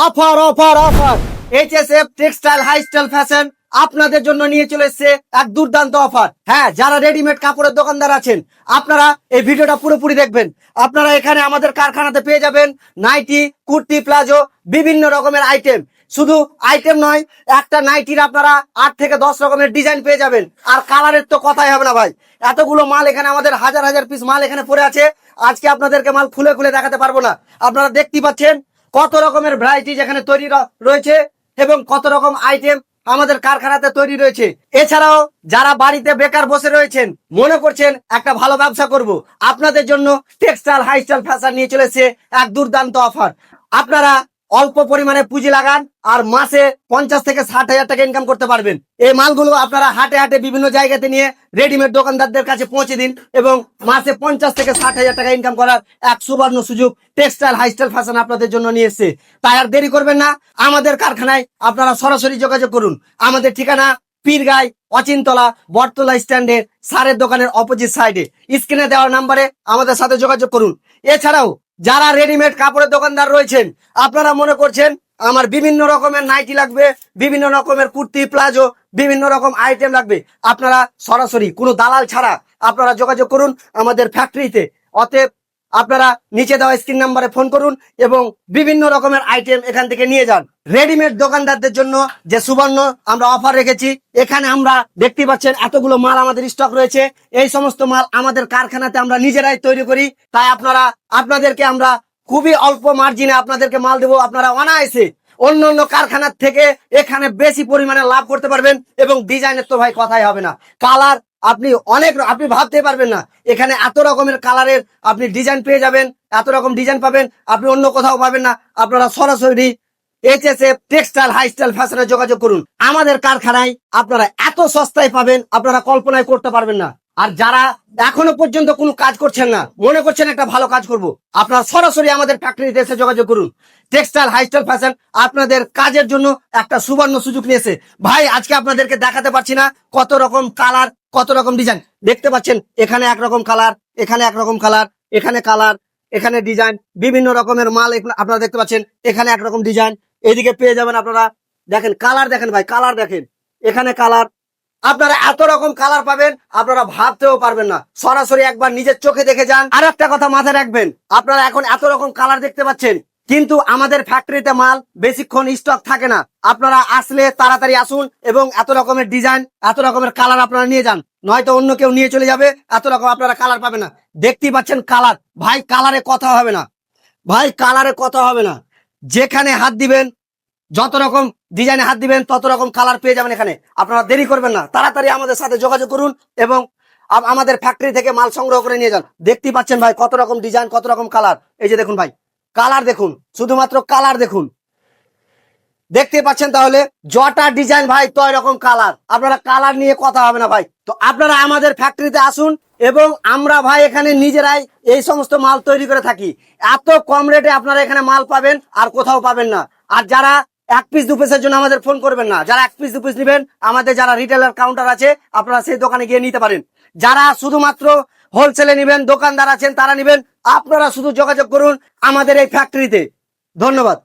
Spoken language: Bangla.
Offer offer offer. HSF textile high style fashion আপনাদের জন্য নিয়ে চলে এসেছে এক দুর্দান্ত অফার। হ্যাঁ, যারা রেডিমেড কাপড়ের দোকানদার আছেন আপনারা এই ভিডিওটা পুরোপুরি দেখবেন। আপনারা এখানে আমাদের কারখানাতে পেয়ে যাবেন নাইটি, কুর্তি, প্লাজো, বিভিন্ন রকমের আইটেম। শুধু আইটেম নয়, একটা নাইটির আপনারা 8 থেকে 10 রকমের ডিজাইন পেয়ে যাবেন। আর কালারের তো কথাই হবে না ভাই, এতগুলো মাল এখানে আমাদের হাজার হাজার পিস মাল এখানে পড়ে আছে। আজকে আপনাদেরকে মাল খুলে খুলে দেখাতে পারবো না। আপনারা দেখতেই পাচ্ছেন কত রকমের ভ্যারাইটি যেখানে তৈরি রয়েছে এবং কত রকম আইটেম আমাদের কারখানাতে তৈরি রয়েছে। এছাড়াও যারা বাড়িতে বেকার বসে রয়েছেন, মনে করছেন একটা ভালো ব্যবসা করব, আপনাদের জন্য টেক্সটাইল হাইস্টাইল ফ্যাশন নিয়ে চলেছে এক দুর্দান্ত অফার। আপনারা অল্প পরিমাণে পুঁজি লাগান আর মাসে 50 থেকে 60 হাজার টাকা ইনকাম করতে পারবেন। এই মালগুলো আপনারা হাটে হাটে বিভিন্ন জায়গাতে নিয়ে রেডিমেড দোকানদারদের কাছে পৌঁছে দিন এবং মাসে 50 থেকে 60 হাজার টাকা ইনকাম করার এক সুবর্ণ সুযোগ টেক্সটাইল হাইস্টাইল ফ্যাশন আপনাদের জন্য নিয়ে এসেছে। তাই আর দেরি করবেন না, আমাদের কারখানায় আপনারা সরাসরি যোগাযোগ করুন। আমাদের ঠিকানা পীরগাঁই, অচিনতলা, বটতলা স্ট্যান্ডের সারের দোকানের অপোজিট সাইডে। স্ক্রিনে দেওয়া নাম্বারে আমাদের সাথে যোগাযোগ করুন। এছাড়াও যারা রেডিমেড কাপড়ের দোকানদার রয়েছেন, আপনারা মনে করছেন আমার বিভিন্ন রকমের নাইটি লাগবে, বিভিন্ন রকমের কুর্তি, প্লাজো, বিভিন্ন রকম আইটেম লাগবে, আপনারা সরাসরি কোনো দালাল ছাড়া আপনারা যোগাযোগ করুন আমাদের ফ্যাক্টরিতে। অতএব আপনারা নিচে দেওয়া স্ক্রিন নাম্বারে ফোন করুন এবং বিভিন্ন রকমের আইটেম এখান থেকে নিয়ে যান। রেডিমেড দোকানদারদের জন্য যে সুবর্ণ আমরা অফার রেখেছি, এখানে আমরা দেখতে পাচ্ছেন এতগুলো মাল আমাদের স্টক রয়েছে। এই সমস্ত মাল আমাদের কারখানাতে আমরা নিজেরাই তৈরি করি। তাই আপনাদেরকে আমরা খুবই অল্প মার্জিনে আপনাদেরকে মাল দেবো। আপনারা অনায়াসে অন্য অন্য কারখানার থেকে এখানে বেশি পরিমাণে লাভ করতে পারবেন এবং ডিজাইনের তো ভাই কথাই হবে না। কালার আপনি ভাবতে পারবেন না, এখানে এত রকমের কালারের আপনি ডিজাইন পেয়ে যাবেন, এত রকম ডিজাইন পাবেন আপনি অন্য কোথাও পাবেন না। আপনারা সরাসরি এইচএসএফ টেক্সটাইল হাইস্টাইল ফ্যাশনে যোগাযোগ করুন। আমাদের কারখানায় আপনারা এত সস্তায় পাবেন আপনারা কল্পনায় করতে পারবেন না। আর যারা এখনো পর্যন্ত কোনো কাজ করছেন না, মনে করছেন একটা ভালো কাজ করব, আপনারা সরাসরি আমাদের ফ্যাক্টরিতে এসে যোগাযোগ করুন। টেক্সটাইল হাইস্টাইল ফ্যাশন আপনাদের কাজের জন্য একটা সুবর্ণ সুযোগ নিয়েছে। ভাই আজকে আপনাদেরকে দেখাতে পারছি না কত রকম কালার, কত রকম ডিজাইন। দেখতে পাচ্ছেন এখানে একরকম কালার, এখানে একরকম কালার, এখানে কালার, এখানে ডিজাইন, বিভিন্ন রকমের মাল আপনারা দেখতে পাচ্ছেন। এখানে একরকম ডিজাইন, এদিকে পেয়ে যাবেন আপনারা। দেখেন কালার, দেখেন ভাই কালার দেখেন, এখানে কালার, আপনারা এত রকম কালার পাবেন আপনারা ভাবতেও পারবেন না। সরাসরি একবার নিজের চোখে দেখে যান। আর একটা কথা মাথায় রাখবেন, আপনারা এখন এত রকম কালার দেখতে পাচ্ছেন, কিন্তু আমাদের ফ্যাক্টরিতে মাল বেশিক্ষণ স্টক থাকে না। আপনারা আসলে তাড়াতাড়ি আসুন এবং এত রকমের ডিজাইন, এত রকমের কালার আপনারা নিয়ে যান, নয়তো অন্য কেউ নিয়ে চলে যাবে। এত রকম আপনারা কালার পাবেন না। দেখতেই পাচ্ছেন কালার, ভাই কালারে কথা হবে না, ভাই কালারে কথা হবে না। যেখানে হাত দিবেন, যত রকম ডিজাইনে হাত দিবেন তত রকম কালার পেয়ে যাবেন এখানে। আপনারা দেরি করবেন না, তাড়াতাড়ি আমাদের সাথে যোগাযোগ করুন এবং আমাদের ফ্যাক্টরি থেকে মাল সংগ্রহ করে নিয়ে যান। দেখতেই পাচ্ছেন ভাই কত রকম ডিজাইন, কত রকম কালার। এই যে দেখুন ভাই কালার দেখুন, শুধুমাত্র কালার দেখুন। দেখতে পাচ্ছেন তাহলে যটা ডিজাইন ভাই তয় রকম কালার। আপনারা কালার নিয়ে কথা হবে না ভাই। তো আপনারা আমাদের ফ্যাক্টরিতে আসুন এবং আমরা ভাই এখানে নিজেরাই এই সমস্ত মাল তৈরি করে থাকি। এত কম রেটে আপনারা এখানে মাল পাবেন আর কোথাও পাবেন না। আর যারা 1 পিস 2 পিসের জন্য আমাদের ফোন করবেন না, যারা 1 পিস 2 পিস নেবেন আমাদের যারা রিটেলার কাউন্টার আছে আপনারা সেই দোকানে গিয়ে নিতে পারেন। যারা শুধুমাত্র হোলসেলে নেবেন, দোকানদার আছেন তারা নেবেন, আপনারা শুধু যোগাযোগ করুন আমাদের এই ফ্যাক্টরিতে। ধন্যবাদ।